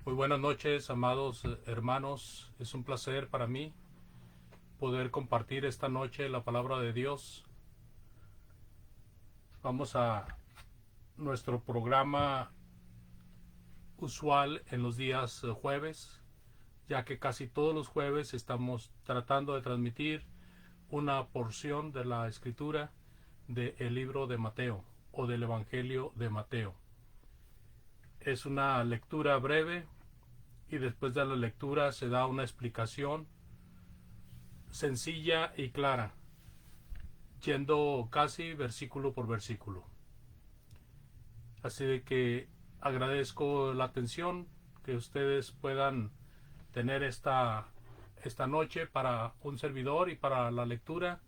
Muy buenas noches, amados hermanos. Es un placer para mí poder compartir esta noche la palabra de Dios. Vamos a nuestro programa usual en los días jueves, ya que casi todos los jueves estamos tratando de transmitir una porción de la escritura del libro de Mateo o del Evangelio de Mateo. Es una lectura breve y después de la lectura se da una explicación sencilla y clara, yendo casi versículo por versículo. Así de que agradezco la atención que ustedes puedan tener esta noche para un servidor y para la lectura,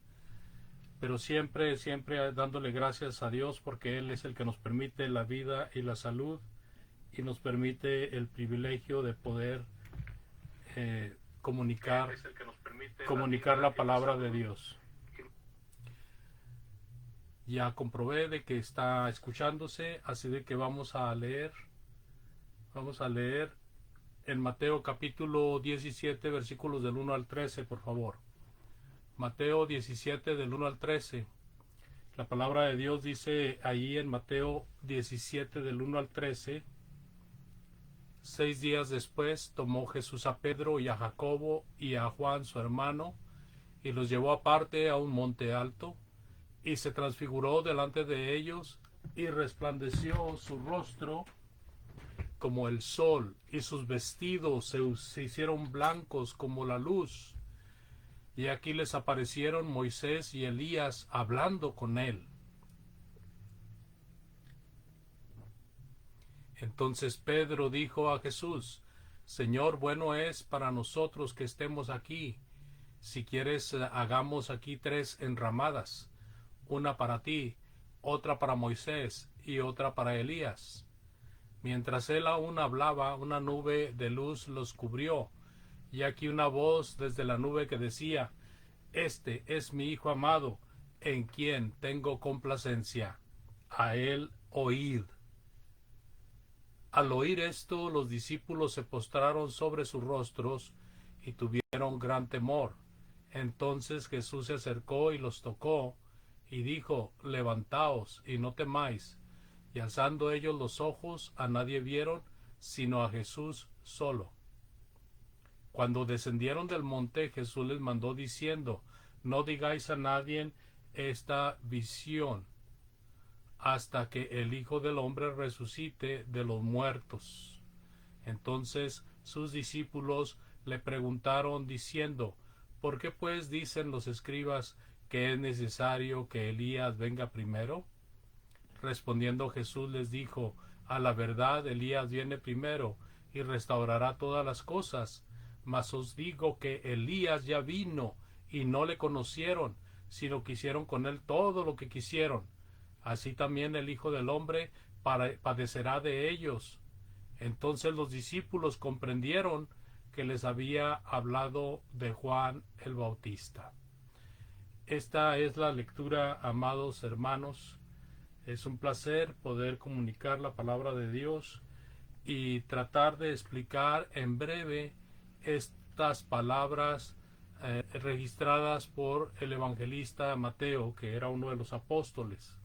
pero siempre dándole gracias a Dios porque Él es el que nos permite la vida y la salud y nos permite el privilegio de poder comunicar la palabra de Dios. Ya comprobé de que está escuchándose, así de que vamos a leer en Mateo capítulo 17 versículos del 1 al 13, por favor. Mateo 17 del 1 al 13. La palabra de Dios dice ahí en Mateo 17 del 1 al 13: 6 días después tomó Jesús a Pedro y a Jacobo y a Juan su hermano y los llevó aparte a un monte alto y se transfiguró delante de ellos y resplandeció su rostro como el sol y sus vestidos se hicieron blancos como la luz. Y aquí les aparecieron Moisés y Elías hablando con él. Entonces Pedro dijo a Jesús: Señor, bueno es para nosotros que estemos aquí. Si quieres, hagamos aquí 3 enramadas, una para ti, otra para Moisés y otra para Elías. Mientras él aún hablaba, una nube de luz los cubrió, y aquí una voz desde la nube que decía: Este es mi Hijo amado, en quien tengo complacencia. A él oíd. Al oír esto, los discípulos se postraron sobre sus rostros y tuvieron gran temor. Entonces Jesús se acercó y los tocó, y dijo: Levantaos y no temáis. Y alzando ellos los ojos, a nadie vieron, sino a Jesús solo. Cuando descendieron del monte, Jesús les mandó diciendo: No digáis a nadie esta visión, hasta que el Hijo del Hombre resucite de los muertos. Entonces sus discípulos le preguntaron diciendo: ¿Por qué pues dicen los escribas que es necesario que Elías venga primero? Respondiendo Jesús les dijo: A la verdad, Elías viene primero y restaurará todas las cosas. Mas os digo que Elías ya vino y no le conocieron, sino que hicieron con él todo lo que quisieron. Así también el Hijo del Hombre padecerá de ellos. Entonces los discípulos comprendieron que les había hablado de Juan el Bautista. Esta es la lectura, amados hermanos. Es un placer poder comunicar la palabra de Dios y tratar de explicar en breve estas palabras registradas por el evangelista Mateo, que era uno de los apóstoles.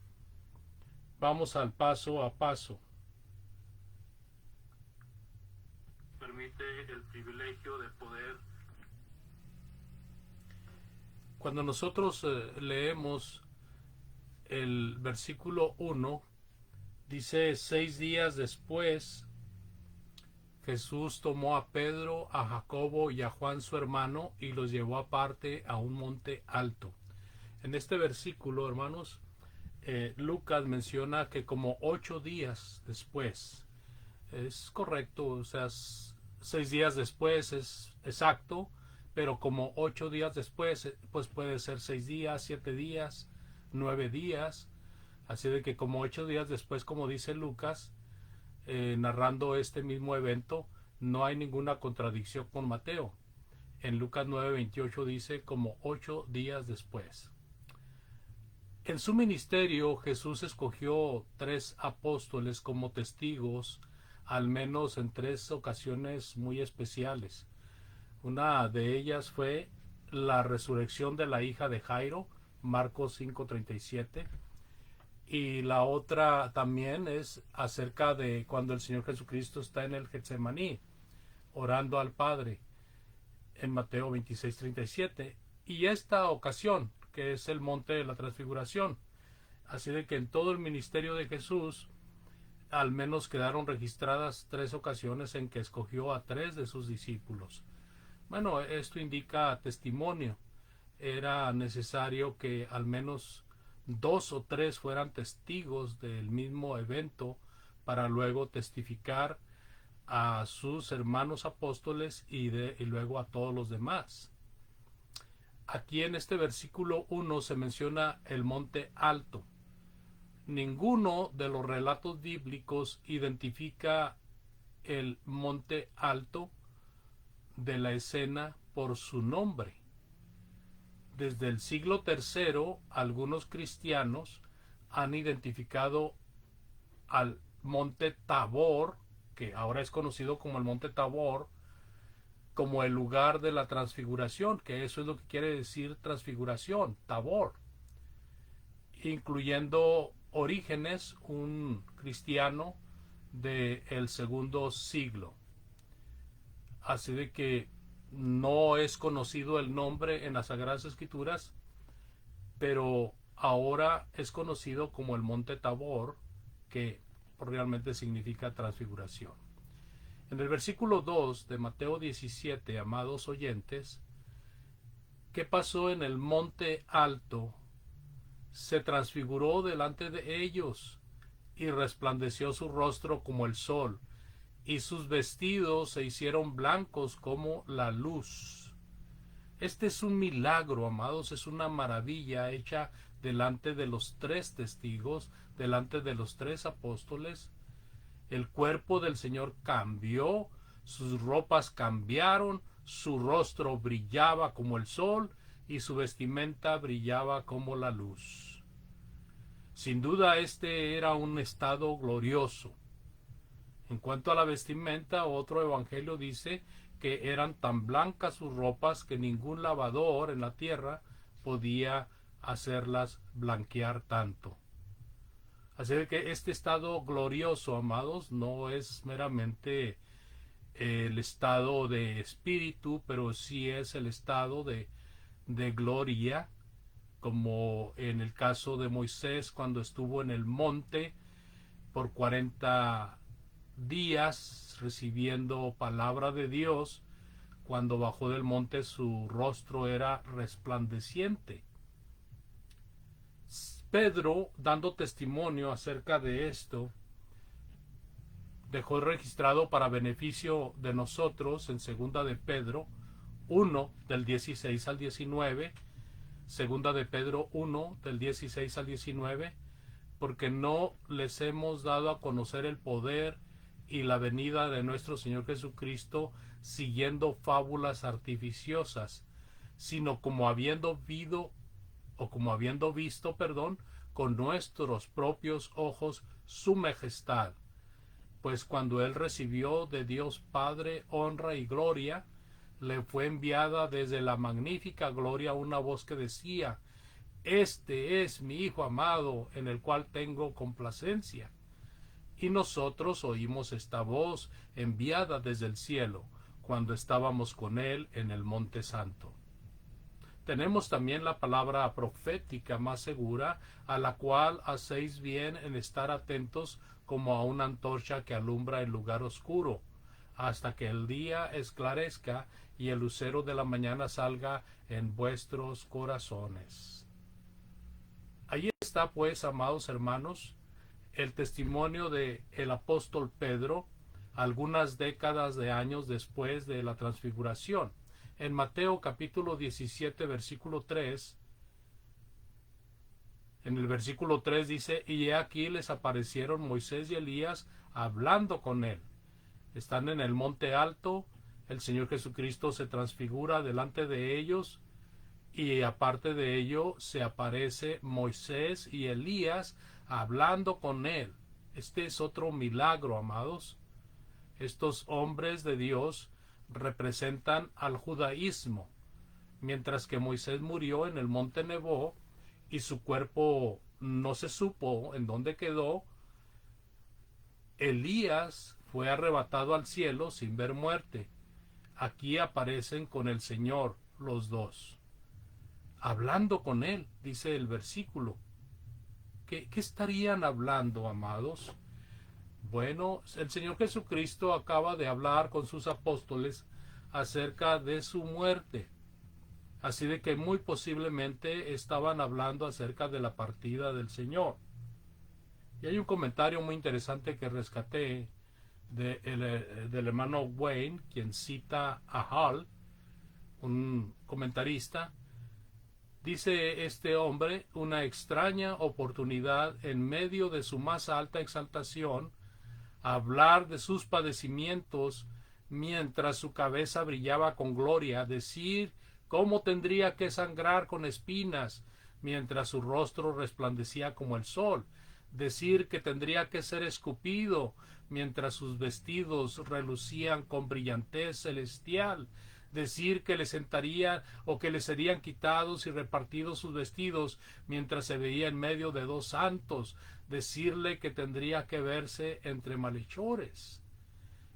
Vamos al paso a paso. Permite el privilegio de poder. Cuando nosotros leemos el versículo 1, dice: 6 días después Jesús tomó a Pedro, a Jacobo y a Juan su hermano y los llevó aparte a un monte alto. En este versículo, hermanos, Lucas menciona que como 8 días después. Es correcto, o sea, 6 días después es exacto, pero como 8 días después, pues puede ser 6 días, 7 días, 9 días. Así de que como 8 días después, como dice Lucas, narrando este mismo evento, no hay ninguna contradicción con Mateo. En Lucas 9:28 dice como 8 días después. En su ministerio, Jesús escogió 3 apóstoles como testigos al menos en 3 ocasiones muy especiales. Una de ellas fue la resurrección de la hija de Jairo, Marcos 5:37, y la otra también es acerca de cuando el Señor Jesucristo está en el Getsemaní, orando al Padre, en Mateo 26:37, y esta ocasión, que es el monte de la transfiguración. Así de que en todo el ministerio de Jesús, al menos quedaron registradas 3 ocasiones en que escogió a 3 de sus discípulos. Bueno, esto indica testimonio. Era necesario que al menos 2 o 3 fueran testigos del mismo evento para luego testificar a sus hermanos apóstoles y luego a todos los demás. Aquí en este versículo 1 se menciona el monte alto. Ninguno de los relatos bíblicos identifica el monte alto de la escena por su nombre. Desde el siglo III, algunos cristianos han identificado al monte Tabor, que ahora es conocido como el monte Tabor, como el lugar de la transfiguración, que eso es lo que quiere decir transfiguración, Tabor, incluyendo Orígenes, un cristiano del segundo siglo. Así de que no es conocido el nombre en las Sagradas Escrituras, pero ahora es conocido como el monte Tabor, que realmente significa transfiguración. En el versículo 2 de Mateo 17, amados oyentes, ¿qué pasó en el monte alto? Se transfiguró delante de ellos, y resplandeció su rostro como el sol, y sus vestidos se hicieron blancos como la luz. Este es un milagro, amados, es una maravilla hecha delante de los 3 testigos, delante de los 3 apóstoles. El cuerpo del Señor cambió, sus ropas cambiaron, su rostro brillaba como el sol y su vestimenta brillaba como la luz. Sin duda este era un estado glorioso. En cuanto a la vestimenta, otro evangelio dice que eran tan blancas sus ropas que ningún lavador en la tierra podía hacerlas blanquear tanto. Así que este estado glorioso, amados, no es meramente el estado de espíritu, pero sí es el estado de gloria, como en el caso de Moisés cuando estuvo en el monte por 40 días recibiendo palabra de Dios. Cuando bajó del monte su rostro era resplandeciente. Pedro, dando testimonio acerca de esto, dejó registrado para beneficio de nosotros en 2 de Pedro 1 del 16 al 19, 2 de Pedro 1 del 16 al 19, porque no les hemos dado a conocer el poder y la venida de nuestro Señor Jesucristo siguiendo fábulas artificiosas, sino como habiendo visto, con nuestros propios ojos su majestad. Pues cuando él recibió de Dios Padre honra y gloria, le fue enviada desde la magnífica gloria una voz que decía: Este es mi Hijo amado, en el cual tengo complacencia. Y nosotros oímos esta voz enviada desde el cielo, cuando estábamos con él en el Monte Santo. Tenemos también la palabra profética más segura, a la cual hacéis bien en estar atentos como a una antorcha que alumbra el lugar oscuro, hasta que el día esclarezca y el lucero de la mañana salga en vuestros corazones. Allí está, pues, amados hermanos, el testimonio de el apóstol Pedro, algunas décadas de años después de la transfiguración. En Mateo capítulo 17, versículo 3, en el versículo 3 dice: y he aquí les aparecieron Moisés y Elías hablando con él. Están en el monte alto, el Señor Jesucristo se transfigura delante de ellos, y aparte de ello se aparece Moisés y Elías hablando con él. Este es otro milagro, amados. Estos hombres de Dios representan al judaísmo, mientras que Moisés murió en el monte Nebo y su cuerpo no se supo en dónde quedó. Elías fue arrebatado al cielo sin ver muerte. Aquí aparecen con el Señor los dos, hablando con él, dice el versículo. ¿Qué estarían hablando, amados? Bueno, el Señor Jesucristo acaba de hablar con sus apóstoles acerca de su muerte. Así de que muy posiblemente estaban hablando acerca de la partida del Señor. Y hay un comentario muy interesante que rescaté del hermano Wayne, quien cita a Hall, un comentarista. Dice este hombre: una extraña oportunidad en medio de su más alta exaltación, hablar de sus padecimientos mientras su cabeza brillaba con gloria, decir cómo tendría que sangrar con espinas mientras su rostro resplandecía como el sol, decir que tendría que ser escupido mientras sus vestidos relucían con brillantez celestial, decir que le sentarían o que le serían quitados y repartidos sus vestidos mientras se veía en medio de dos santos, decirle que tendría que verse entre malhechores.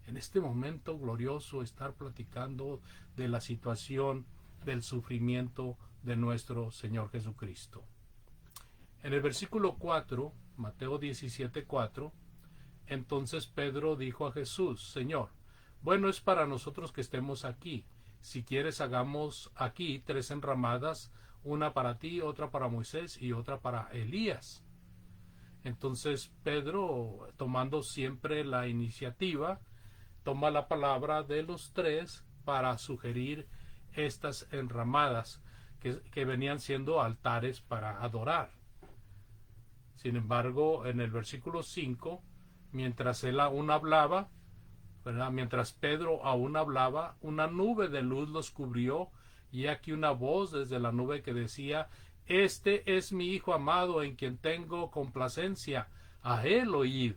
En este momento glorioso estar platicando de la situación del sufrimiento de nuestro Señor Jesucristo. En el versículo 4, Mateo 17:4, entonces Pedro dijo a Jesús: Señor, bueno es para nosotros que estemos aquí. Si quieres, hagamos aquí 3 enramadas, una para ti, otra para Moisés y otra para Elías. Entonces Pedro, tomando siempre la iniciativa, toma la palabra de los 3 para sugerir estas enramadas que venían siendo altares para adorar. Sin embargo, en el versículo 5, mientras él aún hablaba, ¿verdad? Mientras Pedro aún hablaba, una nube de luz los cubrió, y aquí una voz desde la nube que decía: Este es mi Hijo amado, en quien tengo complacencia, a él oíd.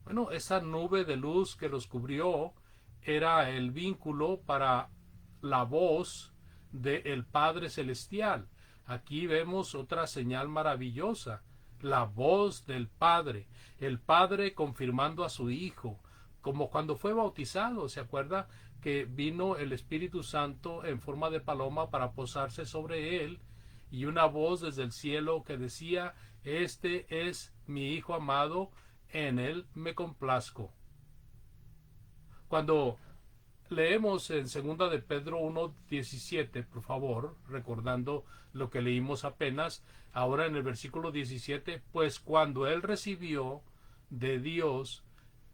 Bueno, esa nube de luz que los cubrió era el vínculo para la voz del Padre Celestial. Aquí vemos otra señal maravillosa, la voz del Padre, el Padre confirmando a su Hijo, como cuando fue bautizado. ¿Se acuerda que vino el Espíritu Santo en forma de paloma para posarse sobre él? Y una voz desde el cielo que decía: Este es mi Hijo amado, en él me complazco. Cuando leemos en 2 de Pedro 1:17, por favor, recordando lo que leímos apenas, ahora en el versículo 17, pues cuando él recibió de Dios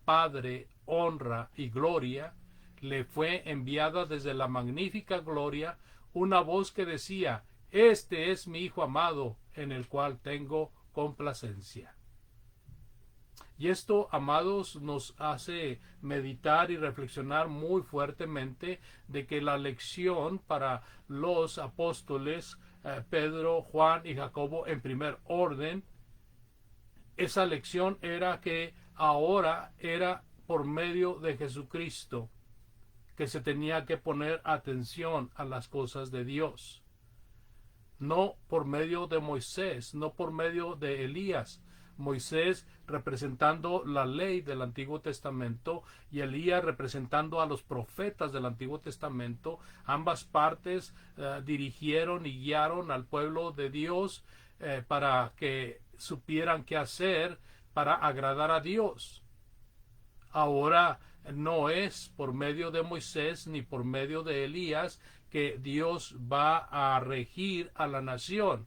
Padre honra y gloria, le fue enviada desde la magnífica gloria una voz que decía: Este es mi Hijo amado, en el cual tengo complacencia. Y esto, amados, nos hace meditar y reflexionar muy fuertemente de que la lección para los apóstoles Pedro, Juan y Jacobo en primer orden, esa lección era que ahora era por medio de Jesucristo que se tenía que poner atención a las cosas de Dios. No por medio de Moisés, no por medio de Elías. Moisés representando la ley del Antiguo Testamento y Elías representando a los profetas del Antiguo Testamento. Ambas partes dirigieron y guiaron al pueblo de Dios para que supieran qué hacer para agradar a Dios. Ahora no es por medio de Moisés ni por medio de Elías que Dios va a regir a la nación,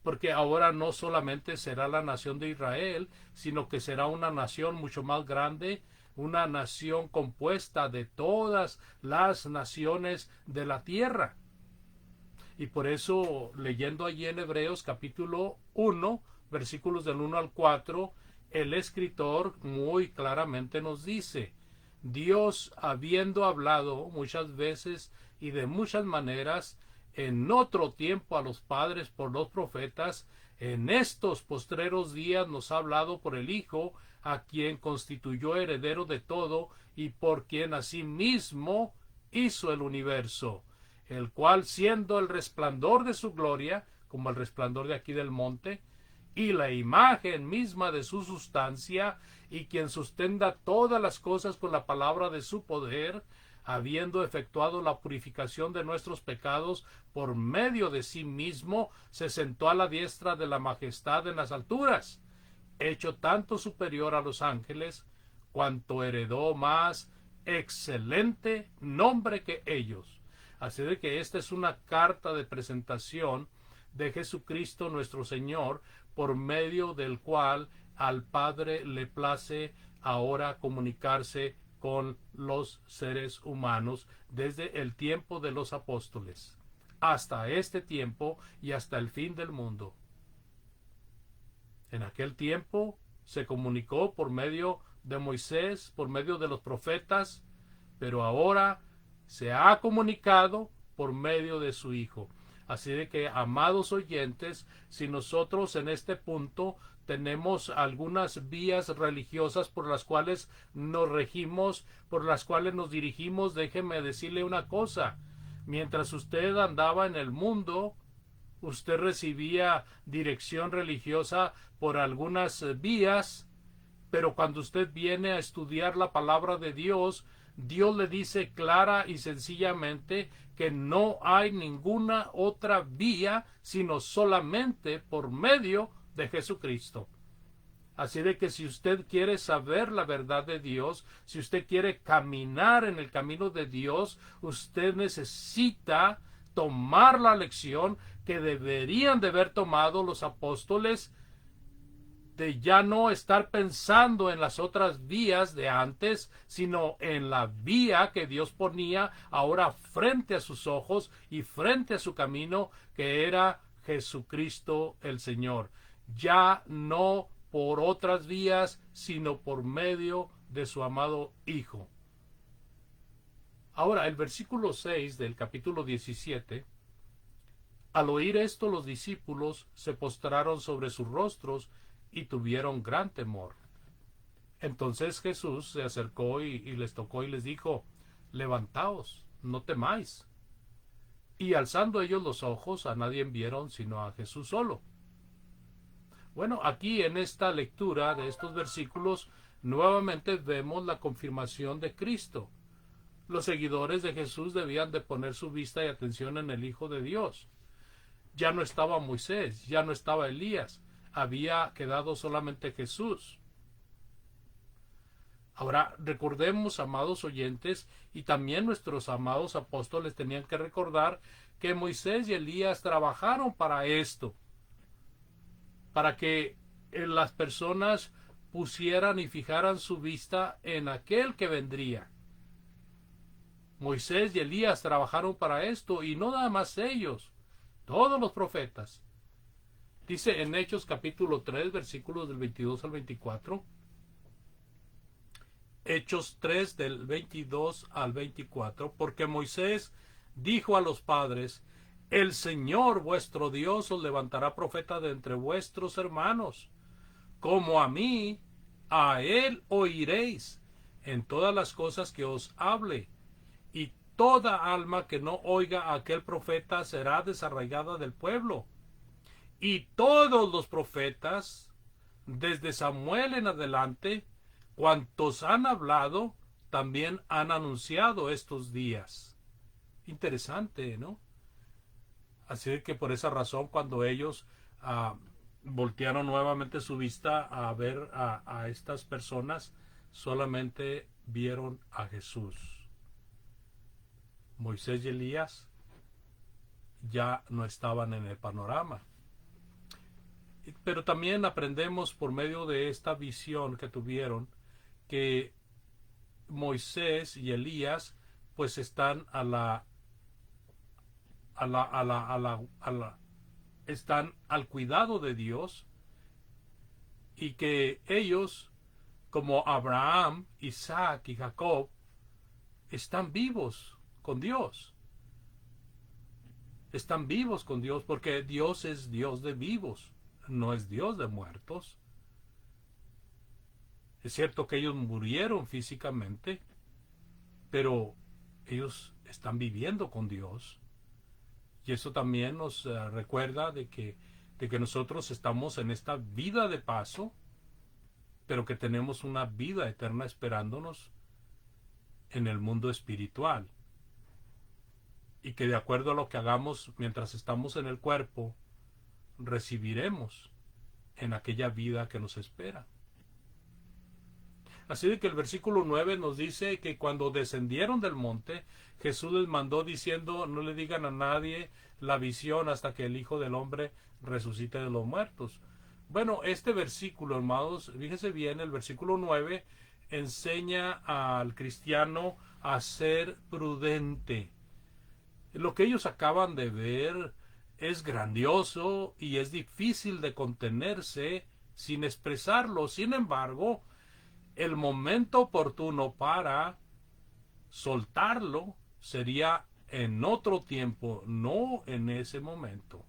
porque ahora no solamente será la nación de Israel, sino que será una nación mucho más grande, una nación compuesta de todas las naciones de la tierra. Y por eso, leyendo allí en Hebreos capítulo 1, versículos del 1 al 4, el escritor muy claramente nos dice: Dios, habiendo hablado muchas veces y de muchas maneras en otro tiempo a los padres por los profetas, en estos postreros días nos ha hablado por el Hijo, a quien constituyó heredero de todo y por quien asimismo hizo el universo, el cual siendo el resplandor de su gloria, como el resplandor de aquí del monte, y la imagen misma de su sustancia, y quien sustenta todas las cosas con la palabra de su poder, habiendo efectuado la purificación de nuestros pecados por medio de sí mismo, se sentó a la diestra de la majestad en las alturas, hecho tanto superior a los ángeles, cuanto heredó más excelente nombre que ellos. Así de que esta es una carta de presentación de Jesucristo nuestro Señor, por medio del cual al Padre le place ahora comunicarse con los seres humanos desde el tiempo de los apóstoles hasta este tiempo y hasta el fin del mundo. En aquel tiempo se comunicó por medio de Moisés, por medio de los profetas, pero ahora se ha comunicado por medio de su Hijo. Así de que, amados oyentes, si nosotros en este punto tenemos algunas vías religiosas por las cuales nos regimos, por las cuales nos dirigimos, déjeme decirle una cosa: mientras usted andaba en el mundo, usted recibía dirección religiosa por algunas vías, pero cuando usted viene a estudiar la palabra de Dios, Dios le dice clara y sencillamente que no hay ninguna otra vía sino solamente por medio de Jesucristo. Así de que si usted quiere saber la verdad de Dios, si usted quiere caminar en el camino de Dios, usted necesita tomar la lección que deberían de haber tomado los apóstoles, de ya no estar pensando en las otras vías de antes, sino en la vía que Dios ponía ahora frente a sus ojos y frente a su camino, que era Jesucristo el Señor. Ya no por otras vías, sino por medio de su amado Hijo. Ahora, el versículo 6 del capítulo 17, al oír esto los discípulos se postraron sobre sus rostros y tuvieron gran temor. Entonces Jesús se acercó y les tocó y les dijo: levantaos, no temáis. Y alzando ellos los ojos, a nadie vieron sino a Jesús solo. Bueno, aquí en esta lectura de estos versículos nuevamente vemos la confirmación de Cristo. Los seguidores de Jesús debían de poner su vista y atención en el Hijo de Dios. Ya no estaba Moisés, ya no estaba Elías, había quedado solamente Jesús. Ahora, recordemos, amados oyentes, y también nuestros amados apóstoles tenían que recordar que Moisés y Elías trabajaron para esto, para que las personas pusieran y fijaran su vista en aquel que vendría. Moisés y Elías trabajaron para esto, y no nada más ellos, todos los profetas. Dice en Hechos capítulo 3, versículos del 22 al 24. Hechos 3 del 22 al 24. Porque Moisés dijo a los padres: el Señor vuestro Dios os levantará profeta de entre vuestros hermanos. Como a mí, a él oiréis en todas las cosas que os hable. Y toda alma que no oiga a aquel profeta será desarraigada del pueblo. Y todos los profetas, desde Samuel en adelante, cuantos han hablado, también han anunciado estos días. Interesante, ¿no? Así que por esa razón, cuando ellos voltearon nuevamente su vista a ver a estas personas, solamente vieron a Jesús. Moisés y Elías ya no estaban en el panorama. Pero también aprendemos por medio de esta visión que tuvieron que Moisés y Elías pues están están al cuidado de Dios, y que ellos, como Abraham, Isaac y Jacob, están vivos con Dios. Están vivos con Dios porque Dios es Dios de vivos, no es Dios de muertos. Es cierto que ellos murieron físicamente, pero ellos están viviendo con Dios. Y eso también nos recuerda de que nosotros estamos en esta vida de paso, pero que tenemos una vida eterna esperándonos en el mundo espiritual. Y que de acuerdo a lo que hagamos mientras estamos en el cuerpo, recibiremos en aquella vida que nos espera. Así de que el versículo 9 nos dice que cuando descendieron del monte, Jesús les mandó diciendo, no le digan a nadie la visión hasta que el Hijo del Hombre resucite de los muertos. Bueno, este versículo, hermanos, fíjense bien, el versículo 9 enseña al cristiano a ser prudente. Lo que ellos acaban de ver es grandioso y es difícil de contenerse sin expresarlo. Sin embargo, el momento oportuno para soltarlo sería en otro tiempo, no en ese momento.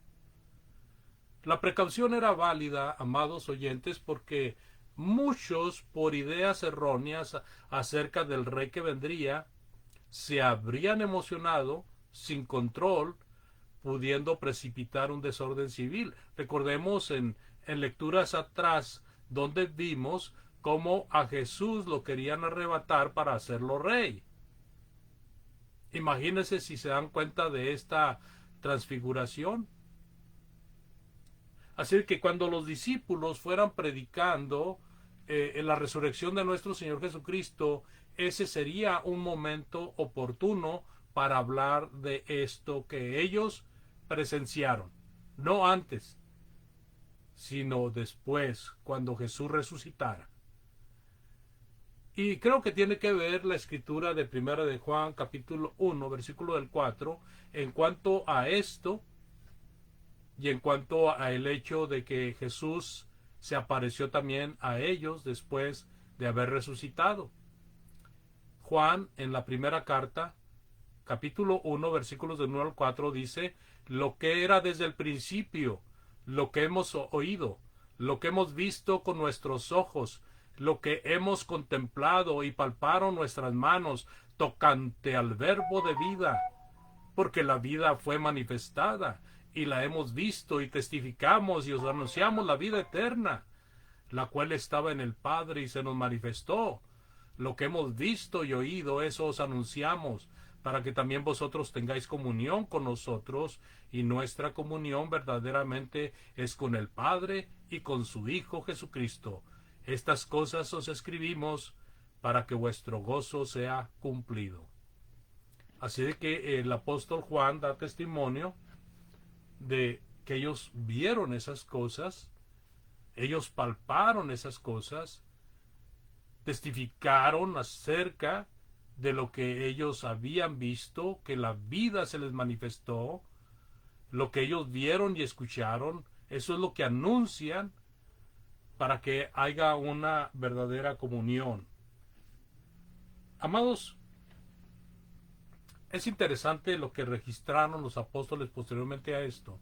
La precaución era válida, amados oyentes, porque muchos, por ideas erróneas acerca del rey que vendría, se habrían emocionado sin control, pudiendo precipitar un desorden civil. Recordemos en lecturas atrás donde vimos cómo a Jesús lo querían arrebatar para hacerlo rey. Imagínense si se dan cuenta de esta transfiguración. Así que cuando los discípulos fueran predicando en la resurrección de nuestro Señor Jesucristo, ese sería un momento oportuno para hablar de esto que ellos presenciaron. No antes, sino después, cuando Jesús resucitara. Y creo que tiene que ver la escritura de Primera de Juan, capítulo 1, versículo del 4, en cuanto a esto y en cuanto a el hecho de que Jesús se apareció también a ellos después de haber resucitado. Juan, en la primera carta, capítulo 1, versículos del 1 al 4, dice, lo que era desde el principio, lo que hemos oído, lo que hemos visto con nuestros ojos, lo que hemos contemplado y palparon nuestras manos tocante al verbo de vida, porque la vida fue manifestada y la hemos visto y testificamos y os anunciamos la vida eterna, la cual estaba en el Padre y se nos manifestó. Lo que hemos visto y oído, eso os anunciamos, para que también vosotros tengáis comunión con nosotros, y nuestra comunión verdaderamente es con el Padre y con su Hijo Jesucristo. Estas cosas os escribimos para que vuestro gozo sea cumplido. Así de que el apóstol Juan da testimonio de que ellos vieron esas cosas, ellos palparon esas cosas, testificaron acerca de lo que ellos habían visto, que la vida se les manifestó, lo que ellos vieron y escucharon, eso es lo que anuncian para que haya una verdadera comunión. Amados, es interesante lo que registraron los apóstoles posteriormente a esto.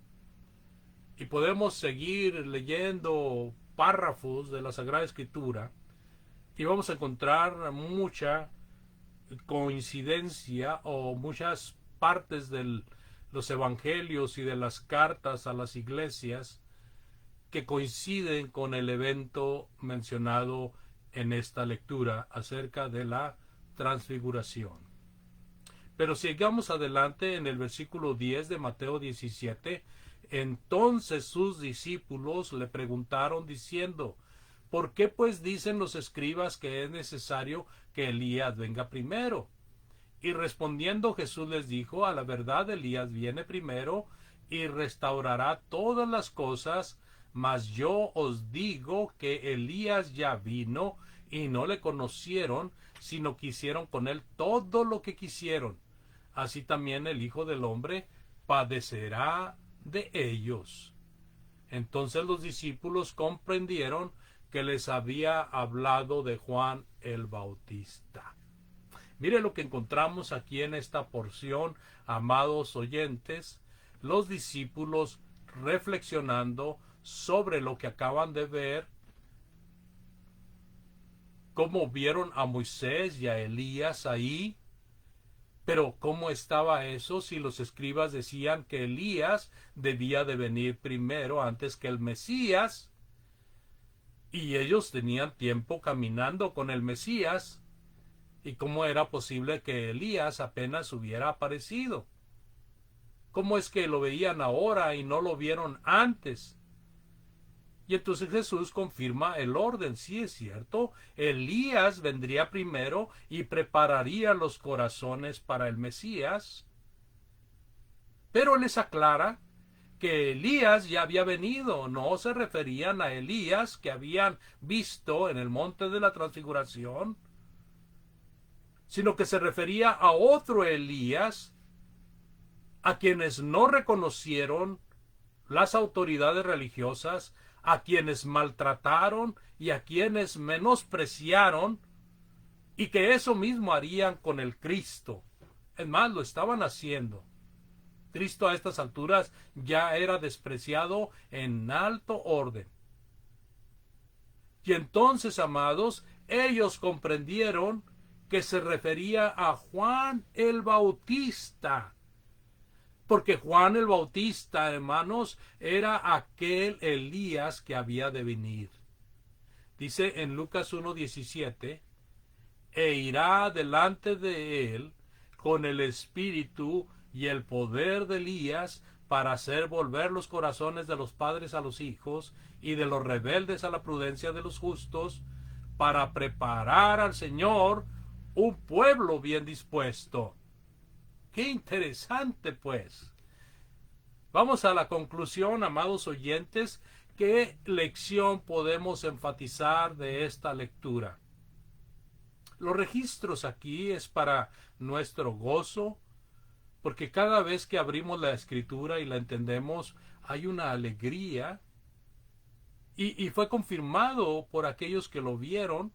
Y podemos seguir leyendo párrafos de la Sagrada Escritura y vamos a encontrar mucha coincidencia o muchas partes de los evangelios y de las cartas a las iglesias que coinciden con el evento mencionado en esta lectura acerca de la transfiguración. Pero sigamos adelante en el versículo 10 de Mateo 17. Entonces sus discípulos le preguntaron diciendo, ¿por qué pues dicen los escribas que es necesario que Elías venga primero? Y respondiendo Jesús les dijo, a la verdad Elías viene primero y restaurará todas las cosas, mas yo os digo que Elías ya vino y no le conocieron, sino que hicieron con él todo lo que quisieron. Así también el Hijo del Hombre padecerá de ellos. Entonces los discípulos comprendieron que les había hablado de Juan el Bautista. Mire lo que encontramos aquí en esta porción, amados oyentes, los discípulos reflexionando sobre lo que acaban de ver cómo vieron a Moisés y a Elías ahí. Pero ¿cómo estaba eso si los escribas decían que Elías debía de venir primero antes que el Mesías? Y ellos tenían tiempo caminando con el Mesías. ¿Y cómo era posible que Elías apenas hubiera aparecido? ¿Cómo es que lo veían ahora y no lo vieron antes? Y entonces Jesús confirma el orden. Sí, es cierto, Elías vendría primero y prepararía los corazones para el Mesías. Pero les aclara que Elías ya había venido. No se referían a Elías que habían visto en el monte de la transfiguración, sino que se refería a otro Elías a quienes no reconocieron las autoridades religiosas, a quienes maltrataron y a quienes menospreciaron, y que eso mismo harían con el Cristo. Es más, lo estaban haciendo. Cristo a estas alturas ya era despreciado en alto orden. Y entonces, amados, ellos comprendieron que se refería a Juan el Bautista. Porque Juan el Bautista, hermanos, era aquel Elías que había de venir. Dice en Lucas 1:17, e irá delante de él con el espíritu y el poder de Elías para hacer volver los corazones de los padres a los hijos y de los rebeldes a la prudencia de los justos, para preparar al Señor un pueblo bien dispuesto. Qué interesante, pues. Vamos a la conclusión, amados oyentes. ¿Qué lección podemos enfatizar de esta lectura? Los registros aquí es para nuestro gozo, porque cada vez que abrimos la Escritura y la entendemos, hay una alegría, y fue confirmado por aquellos que lo vieron,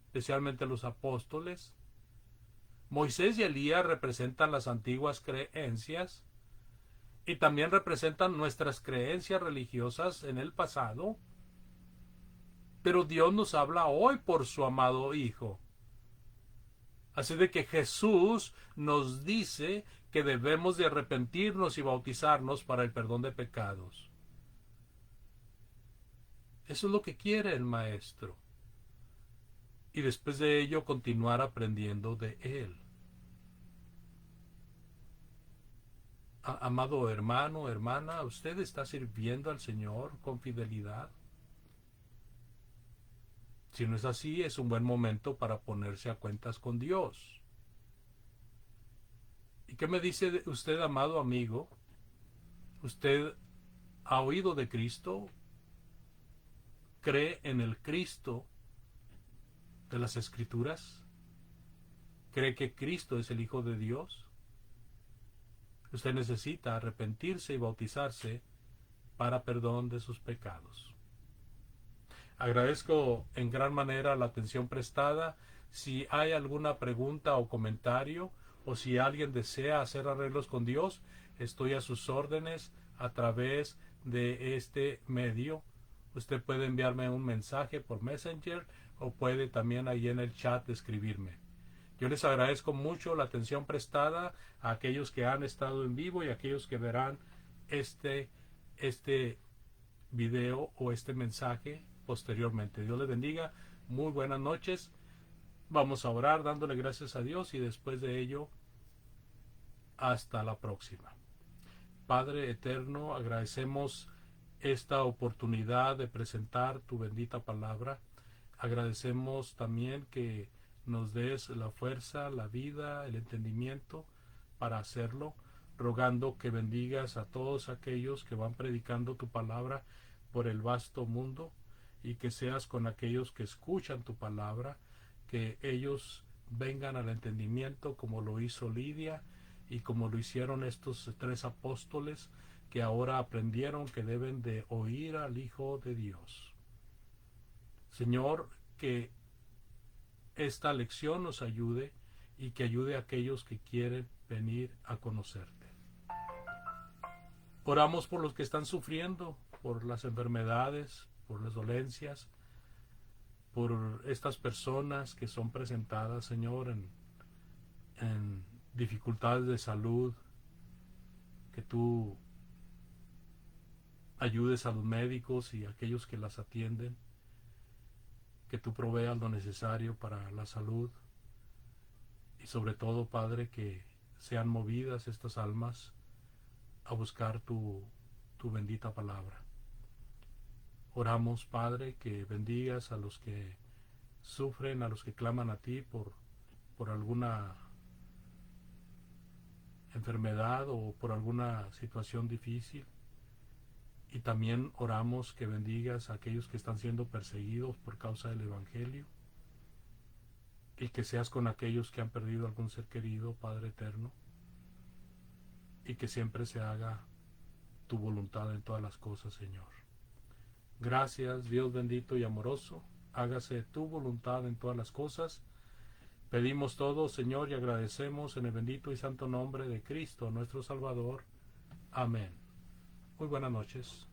especialmente los apóstoles. Moisés y Elías representan las antiguas creencias y también representan nuestras creencias religiosas en el pasado, pero Dios nos habla hoy por su amado Hijo. Así de que Jesús nos dice que debemos de arrepentirnos y bautizarnos para el perdón de pecados. Eso es lo que quiere el Maestro. Y después de ello continuar aprendiendo de Él. Amado hermano, hermana, ¿usted está sirviendo al Señor con fidelidad? Si no es así, es un buen momento para ponerse a cuentas con Dios. ¿Y qué me dice usted, amado amigo? ¿Usted ha oído de Cristo? ¿Cree en el Cristo de las Escrituras? ¿Cree que Cristo es el Hijo de Dios? Usted necesita arrepentirse y bautizarse para perdón de sus pecados. Agradezco en gran manera la atención prestada. Si hay alguna pregunta o comentario, o si alguien desea hacer arreglos con Dios, estoy a sus órdenes a través de este medio. Usted puede enviarme un mensaje por Messenger o puede también ahí en el chat escribirme. Yo les agradezco mucho la atención prestada a aquellos que han estado en vivo y a aquellos que verán este video o este mensaje posteriormente. Dios les bendiga. Muy buenas noches. Vamos a orar dándole gracias a Dios y después de ello, hasta la próxima. Padre eterno, agradecemos esta oportunidad de presentar tu bendita palabra. Agradecemos también que nos des la fuerza, la vida, el entendimiento para hacerlo, rogando que bendigas a todos aquellos que van predicando tu palabra por el vasto mundo y que seas con aquellos que escuchan tu palabra, que ellos vengan al entendimiento como lo hizo Lidia y como lo hicieron estos 3 apóstoles que ahora aprendieron que deben de oír al Hijo de Dios. Señor, que esta lección nos ayude y que ayude a aquellos que quieren venir a conocerte. Oramos por los que están sufriendo, por las enfermedades, por las dolencias. por estas personas que son presentadas, Señor, en dificultades de salud, que tú ayudes a los médicos y a aquellos que las atienden, que tú proveas lo necesario para la salud y sobre todo, Padre, que sean movidas estas almas a buscar tu bendita palabra. Oramos, Padre, que bendigas a los que sufren, a los que claman a ti por alguna enfermedad o por alguna situación difícil. Y también oramos que bendigas a aquellos que están siendo perseguidos por causa del Evangelio, y que seas con aquellos que han perdido algún ser querido, Padre eterno, y que siempre se haga tu voluntad en todas las cosas, Señor. Gracias, Dios bendito y amoroso, hágase tu voluntad en todas las cosas. Pedimos todo, Señor, y agradecemos en el bendito y santo nombre de Cristo, nuestro Salvador. Amén. Muy buenas noches.